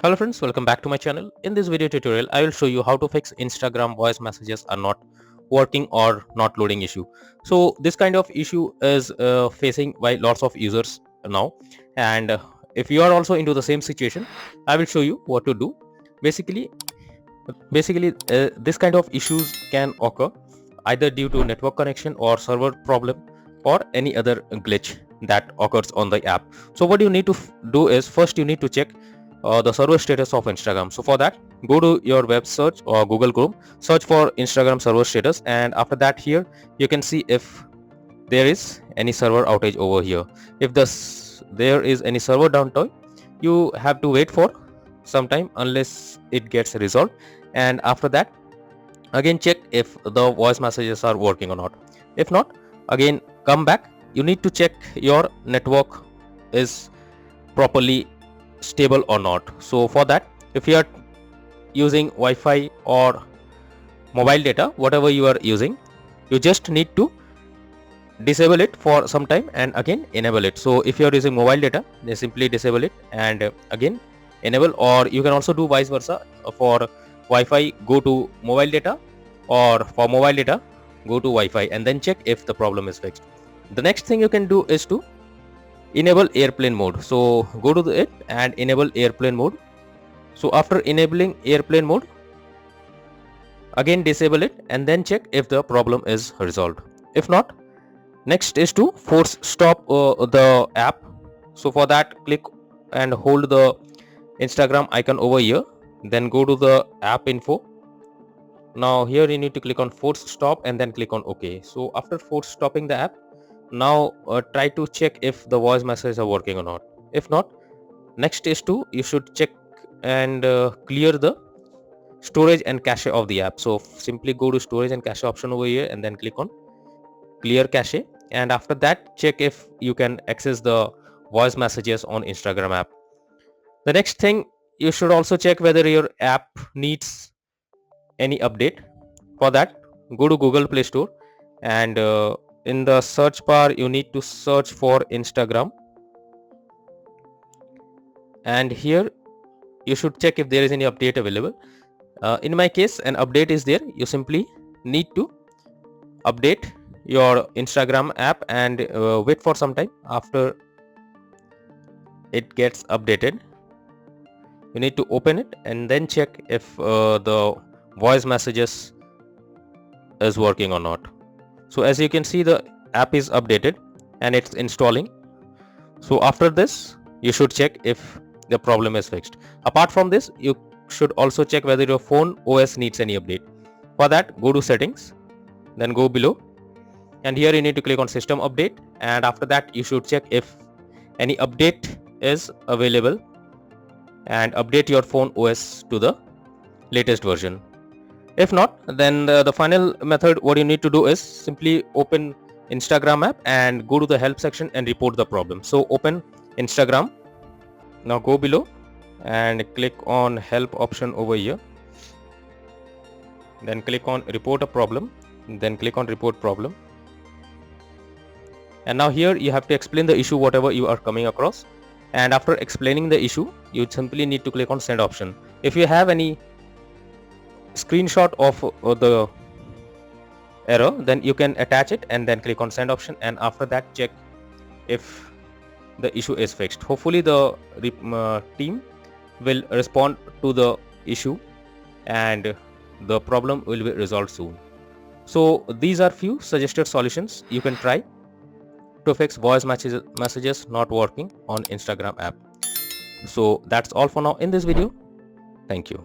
Hello friends, welcome back to my channel. In this video tutorial, I will show you how to fix Instagram voice messages are not working or not loading issue. So this kind of issue is facing by lots of users now, and if you are also into the same situation, I will show you what to do. Basically, this kind of issues can occur either due to network connection or server problem or any other glitch that occurs on the app. So what you need to do is first you need to check the server status of Instagram. So for that, go to your web search or Google Chrome, search for Instagram server status, and after that here you can see if there is any server outage over here. If there is any server downtime, you have to wait for some time unless it gets resolved, and after that again check if the voice messages are working or not. If not, again come back. You need to check your network is properly stable or not. So for that, if you are using Wi-Fi or mobile data, whatever you are using, you just need to disable it for some time and again enable it. So if you are using mobile data, then simply disable it and again enable, or you can also do vice versa. For Wi-Fi, go to mobile data, or for mobile data, go to Wi-Fi, and then check if the problem is fixed. The next thing you can do is to enable airplane mode. So go to it and enable airplane mode. So after enabling airplane mode, again disable it and then check if the problem is resolved. If not, next is to force stop the app. So for that, click and hold the Instagram icon over here, then go to the app info. Now here you need to click on force stop and then click on OK. So after force stopping the app, now try to check if the voice messages are working or not. If not, next is to you should check and clear the storage and cache of the app. So simply go to storage and cache option over here and then click on clear cache, and after that check if you can access the voice messages on Instagram app. The next thing, you should also check whether your app needs any update. For that, go to Google Play Store and in the search bar you need to search for Instagram, and here you should check if there is any update available. In my case, an update is there. You simply need to update your Instagram app and wait for some time. After it gets updated, you need to open it and then check if the voice messages is working or not. So as you can see, the app is updated and it's installing. So after this, you should check if the problem is fixed. Apart from this, you should also check whether your phone OS needs any update. For that, go to settings, then go below, and here you need to click on system update, and after that you should check if any update is available and update your phone OS to the latest version. If not, then the final method, what you need to do is simply open Instagram app and go to the help section and report the problem. So open Instagram. Now go below and click on help option over here. Then click on report a problem. Then click on report problem. And now here you have to explain the issue, whatever you are coming across. And after explaining the issue, you simply need to click on send option. If you have any screenshot of the error, then you can attach it and then click on send option, and after that check if the issue is fixed. Hopefully the team will respond to the issue and the problem will be resolved soon. So these are few suggested solutions you can try to fix voice messages not working on Instagram app. So that's all for now in this video. Thank you.